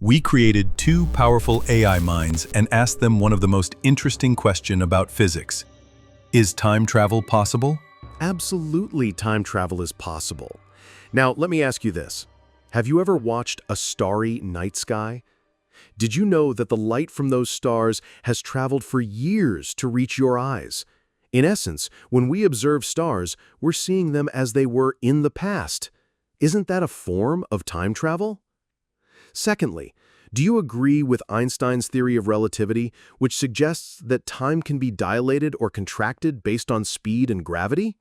We created two powerful AI minds and asked them one of the most interesting questions about physics. Is time travel possible? Absolutely, time travel is possible. Now, let me ask you this. Have you ever watched a starry night sky? Did you know that the light from those stars has traveled for years to reach your eyes? In essence, when we observe stars, we're seeing them as they were in the past. Isn't that a form of time travel? Secondly, do you agree with Einstein's theory of relativity, which suggests that time can be dilated or contracted based on speed and gravity?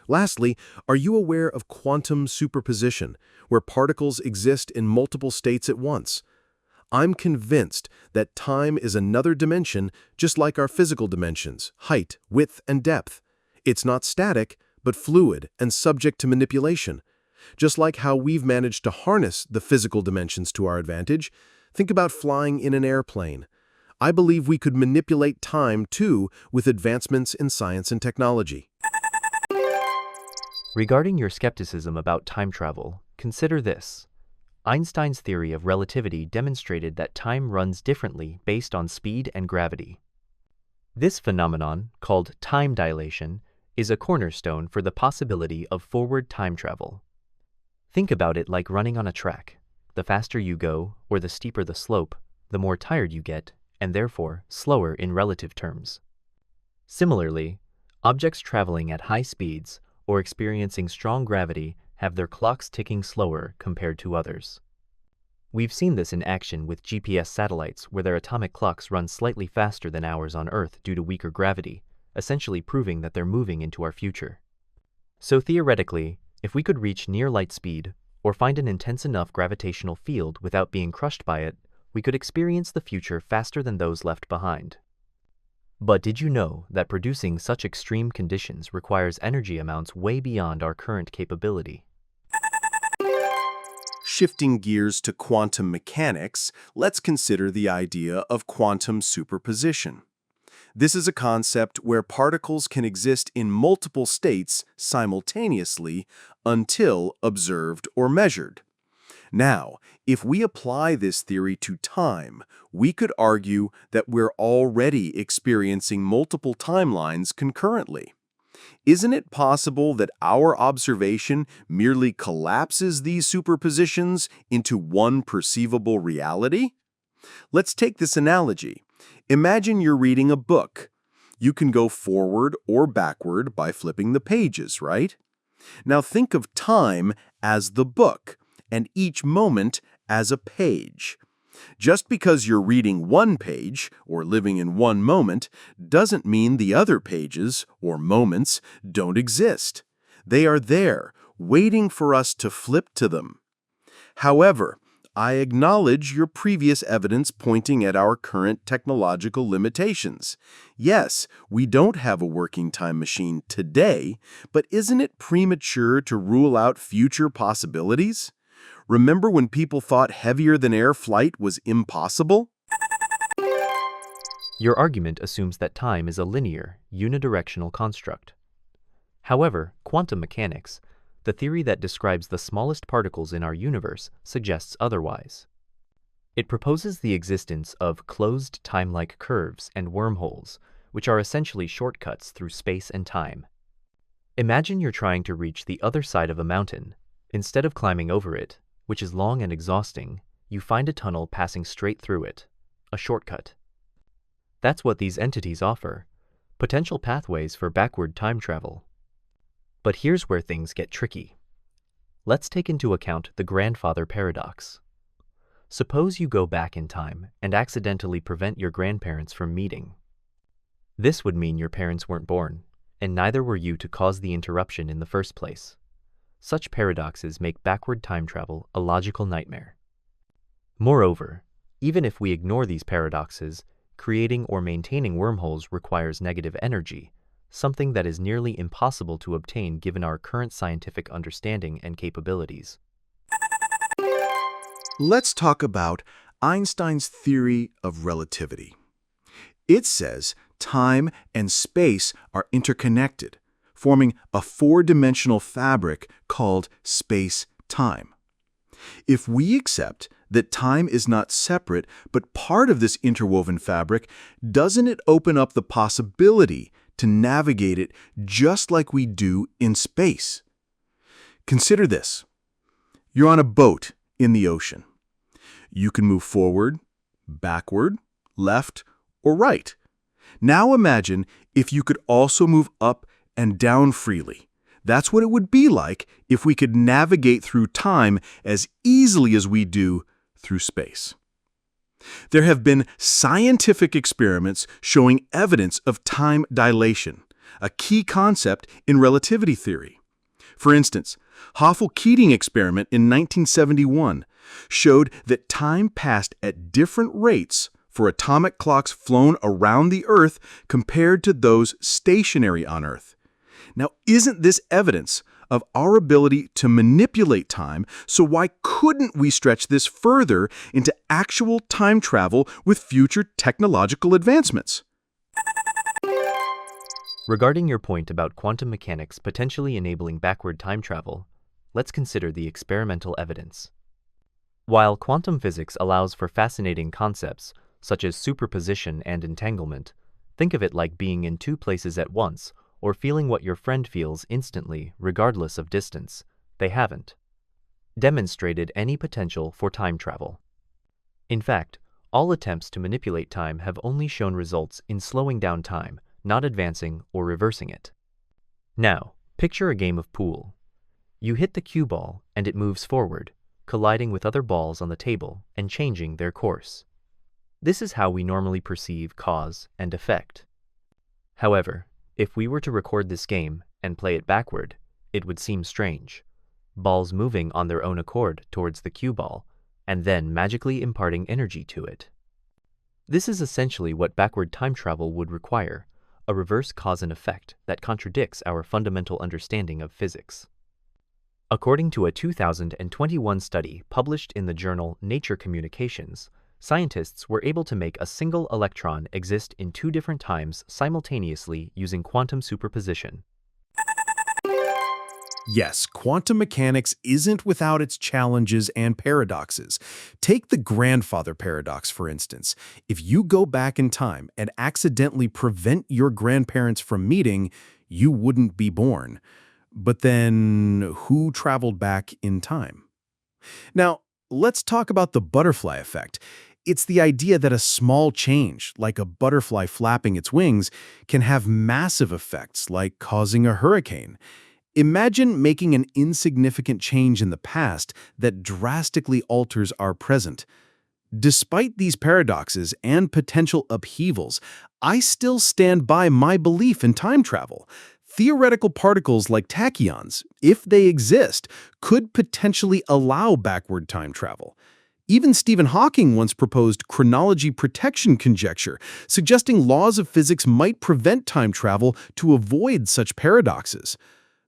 Lastly, are you aware of quantum superposition, where particles exist in multiple states at once? I'm convinced that time is another dimension, just like our physical dimensions, height, width, and depth. It's not static, but fluid and subject to manipulation. Just like how we've managed to harness the physical dimensions to our advantage, think about flying in an airplane. I believe we could manipulate time, too, with advancements in science and technology. Regarding your skepticism about time travel, consider this. Einstein's theory of relativity demonstrated that time runs differently based on speed and gravity. This phenomenon, called time dilation, is a cornerstone for the possibility of forward time travel. Think about it like running on a track. The faster you go, or the steeper the slope, the more tired you get, and therefore slower in relative terms. Similarly, objects traveling at high speeds or experiencing strong gravity have their clocks ticking slower compared to others. We've seen this in action with GPS satellites where their atomic clocks run slightly faster than ours on Earth due to weaker gravity, essentially proving that they're moving into our future. So theoretically, if we could reach near light speed, or find an intense enough gravitational field without being crushed by it, we could experience the future faster than those left behind. But did you know that producing such extreme conditions requires energy amounts way beyond our current capability? Shifting gears to quantum mechanics, let's consider the idea of quantum superposition. This is a concept where particles can exist in multiple states simultaneously until observed or measured. Now, if we apply this theory to time, we could argue that we're already experiencing multiple timelines concurrently. Isn't it possible that our observation merely collapses these superpositions into one perceivable reality? Let's take this analogy. Imagine you're reading a book. You can go forward or backward by flipping the pages, right? Now think of time as the book, and each moment as a page. Just because you're reading one page, or living in one moment, doesn't mean the other pages, or moments, don't exist. They are there, waiting for us to flip to them. However, I acknowledge your previous evidence pointing at our current technological limitations. Yes, we don't have a working time machine today, but isn't it premature to rule out future possibilities? Remember when people thought heavier-than-air flight was impossible? Your argument assumes that time is a linear, unidirectional construct. However, quantum mechanics, the theory that describes the smallest particles in our universe, suggests otherwise. It proposes the existence of closed time-like curves and wormholes, which are essentially shortcuts through space and time. Imagine you're trying to reach the other side of a mountain. Instead of climbing over it, which is long and exhausting, you find a tunnel passing straight through it, a shortcut. That's what these entities offer, potential pathways for backward time travel. But here's where things get tricky. Let's take into account the grandfather paradox. Suppose you go back in time and accidentally prevent your grandparents from meeting. This would mean your parents weren't born, and neither were you to cause the interruption in the first place. Such paradoxes make backward time travel a logical nightmare. Moreover, even if we ignore these paradoxes, creating or maintaining wormholes requires negative energy, something that is nearly impossible to obtain given our current scientific understanding and capabilities. Let's talk about Einstein's theory of relativity. It says time and space are interconnected, forming a four-dimensional fabric called space-time. If we accept that time is not separate, but part of this interwoven fabric, doesn't it open up the possibility to navigate it just like we do in space? Consider this. You're on a boat in the ocean. You can move forward, backward, left, or right. Now imagine if you could also move up and down freely. That's what it would be like if we could navigate through time as easily as we do through space. There have been scientific experiments showing evidence of time dilation, a key concept in relativity theory. For instance, Hofel-Keating experiment in 1971 showed that time passed at different rates for atomic clocks flown around the Earth compared to those stationary on Earth. Now, isn't this evidence of our ability to manipulate time? So why couldn't we stretch this further into actual time travel with future technological advancements? Regarding your point about quantum mechanics potentially enabling backward time travel, let's consider the experimental evidence. While quantum physics allows for fascinating concepts, such as superposition and entanglement, think of it like being in two places at once, or feeling what your friend feels instantly, regardless of distance. They haven't demonstrated any potential for time travel. In fact, all attempts to manipulate time have only shown results in slowing down time, not advancing or reversing it. Now, picture a game of pool. You hit the cue ball and it moves forward, colliding with other balls on the table and changing their course. This is how we normally perceive cause and effect. However, if we were to record this game and play it backward, it would seem strange. Balls moving on their own accord towards the cue ball, and then magically imparting energy to it. This is essentially what backward time travel would require, a reverse cause and effect that contradicts our fundamental understanding of physics. According to a 2021 study published in the journal Nature Communications, scientists were able to make a single electron exist in two different times simultaneously using quantum superposition. Yes, quantum mechanics isn't without its challenges and paradoxes. Take the grandfather paradox, for instance. If you go back in time and accidentally prevent your grandparents from meeting, you wouldn't be born. But then, who traveled back in time? Now, let's talk about the butterfly effect. It's the idea that a small change, like a butterfly flapping its wings, can have massive effects, like causing a hurricane. Imagine making an insignificant change in the past that drastically alters our present. Despite these paradoxes and potential upheavals, I still stand by my belief in time travel. Theoretical particles like tachyons, if they exist, could potentially allow backward time travel. Even Stephen Hawking once proposed chronology protection conjecture, suggesting laws of physics might prevent time travel to avoid such paradoxes.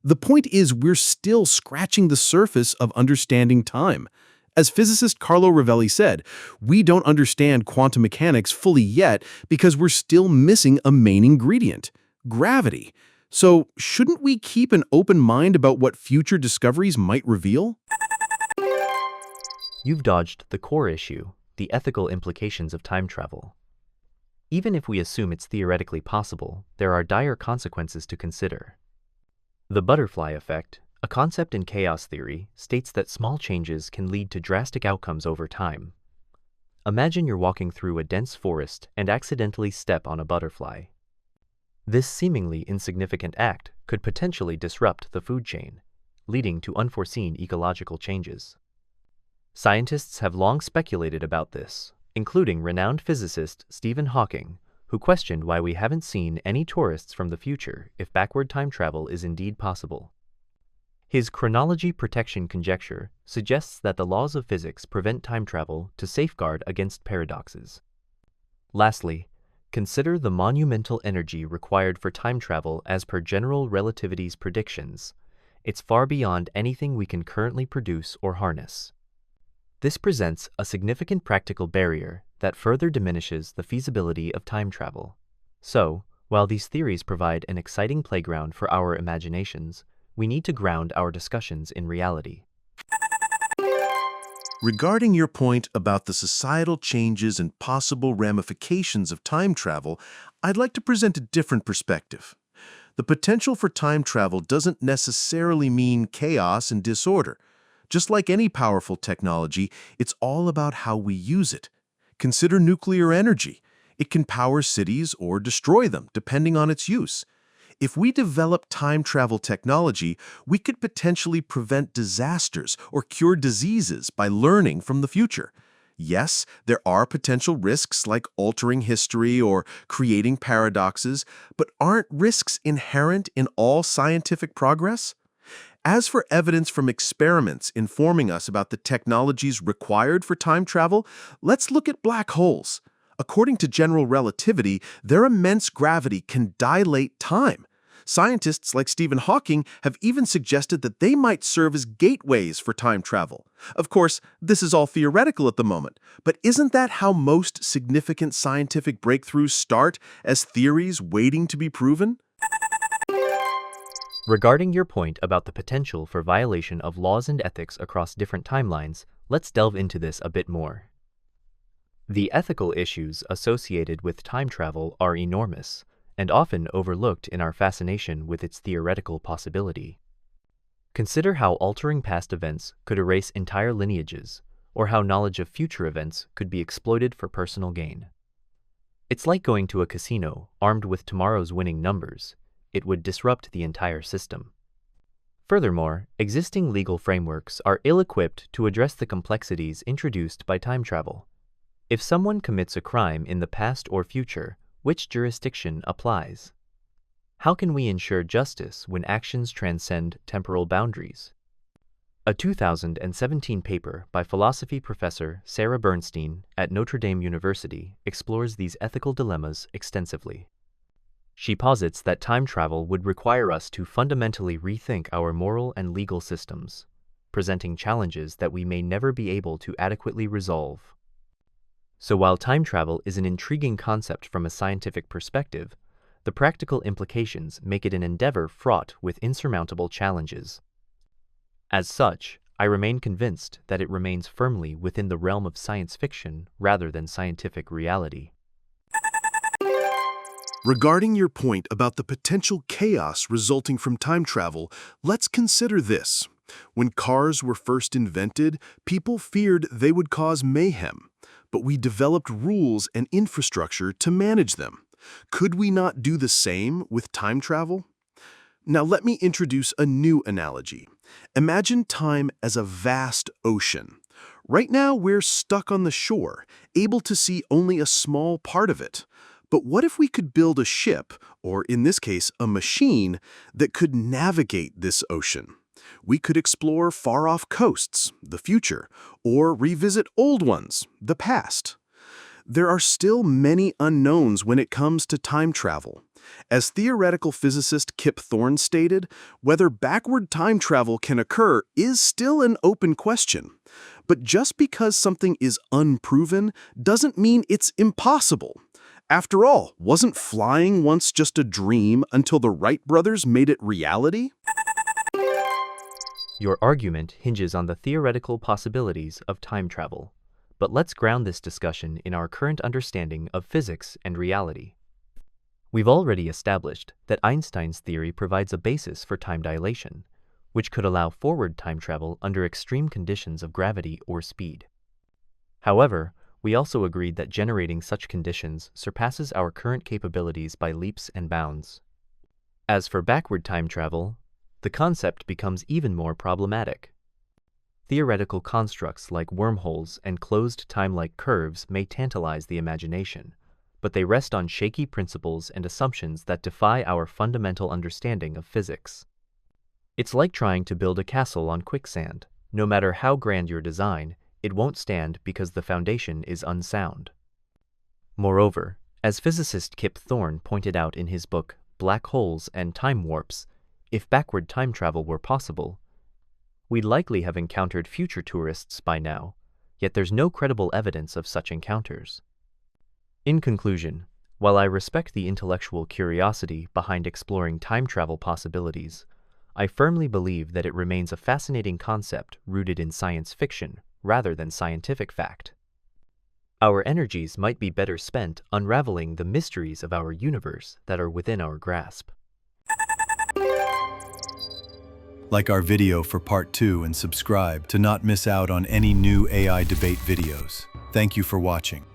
The point is, we're still scratching the surface of understanding time. As physicist Carlo Rovelli said, we don't understand quantum mechanics fully yet because we're still missing a main ingredient: gravity. So, shouldn't we keep an open mind about what future discoveries might reveal? You've dodged the core issue, the ethical implications of time travel. Even if we assume it's theoretically possible, there are dire consequences to consider. The butterfly effect, a concept in chaos theory, states that small changes can lead to drastic outcomes over time. Imagine you're walking through a dense forest and accidentally step on a butterfly. This seemingly insignificant act could potentially disrupt the food chain, leading to unforeseen ecological changes. Scientists have long speculated about this, including renowned physicist Stephen Hawking, who questioned why we haven't seen any tourists from the future if backward time travel is indeed possible. His chronology protection conjecture suggests that the laws of physics prevent time travel to safeguard against paradoxes. Lastly, consider the monumental energy required for time travel as per general relativity's predictions. It's far beyond anything we can currently produce or harness. This presents a significant practical barrier that further diminishes the feasibility of time travel. So, while these theories provide an exciting playground for our imaginations, we need to ground our discussions in reality. Regarding your point about the societal changes and possible ramifications of time travel, I'd like to present a different perspective. The potential for time travel doesn't necessarily mean chaos and disorder. Just like any powerful technology, it's all about how we use it. Consider nuclear energy. It can power cities or destroy them, depending on its use. If we develop time travel technology, we could potentially prevent disasters or cure diseases by learning from the future. Yes, there are potential risks like altering history or creating paradoxes, but aren't risks inherent in all scientific progress? As for evidence from experiments informing us about the technologies required for time travel, let's look at black holes. According to general relativity, their immense gravity can dilate time. Scientists like Stephen Hawking have even suggested that they might serve as gateways for time travel. Of course, this is all theoretical at the moment, but isn't that how most significant scientific breakthroughs start, as theories waiting to be proven? Regarding your point about the potential for violation of laws and ethics across different timelines, let's delve into this a bit more. The ethical issues associated with time travel are enormous, and often overlooked in our fascination with its theoretical possibility. Consider how altering past events could erase entire lineages, or how knowledge of future events could be exploited for personal gain. It's like going to a casino armed with tomorrow's winning numbers. It would disrupt the entire system. Furthermore, existing legal frameworks are ill-equipped to address the complexities introduced by time travel. If someone commits a crime in the past or future, which jurisdiction applies? How can we ensure justice when actions transcend temporal boundaries? A 2017 paper by philosophy professor Sarah Bernstein at Notre Dame University explores these ethical dilemmas extensively. She posits that time travel would require us to fundamentally rethink our moral and legal systems, presenting challenges that we may never be able to adequately resolve. So while time travel is an intriguing concept from a scientific perspective, the practical implications make it an endeavor fraught with insurmountable challenges. As such, I remain convinced that it remains firmly within the realm of science fiction rather than scientific reality. Regarding your point about the potential chaos resulting from time travel, let's consider this. When cars were first invented, people feared they would cause mayhem, but we developed rules and infrastructure to manage them. Could we not do the same with time travel? Now let me introduce a new analogy. Imagine time as a vast ocean. Right now we're stuck on the shore, able to see only a small part of it. But what if we could build a ship, or in this case, a machine, that could navigate this ocean? We could explore far-off coasts, the future, or revisit old ones, the past. There are still many unknowns when it comes to time travel. As theoretical physicist Kip Thorne stated, whether backward time travel can occur is still an open question. But just because something is unproven doesn't mean it's impossible. After all, wasn't flying once just a dream until the Wright brothers made it reality? Your argument hinges on the theoretical possibilities of time travel, but let's ground this discussion in our current understanding of physics and reality. We've already established that Einstein's theory provides a basis for time dilation, which could allow forward time travel under extreme conditions of gravity or speed. However, we also agreed that generating such conditions surpasses our current capabilities by leaps and bounds. As for backward time travel, the concept becomes even more problematic. Theoretical constructs like wormholes and closed time-like curves may tantalize the imagination, but they rest on shaky principles and assumptions that defy our fundamental understanding of physics. It's like trying to build a castle on quicksand. No matter how grand your design, it won't stand because the foundation is unsound. Moreover, as physicist Kip Thorne pointed out in his book Black Holes and Time Warps, if backward time travel were possible, we'd likely have encountered future tourists by now, yet there's no credible evidence of such encounters. In conclusion, while I respect the intellectual curiosity behind exploring time travel possibilities, I firmly believe that it remains a fascinating concept rooted in science fiction rather than scientific fact. Our energies might be better spent unraveling the mysteries of our universe that are within our grasp. Like our video for part 2 and subscribe to not miss out on any new AI debate videos. Thank you for watching.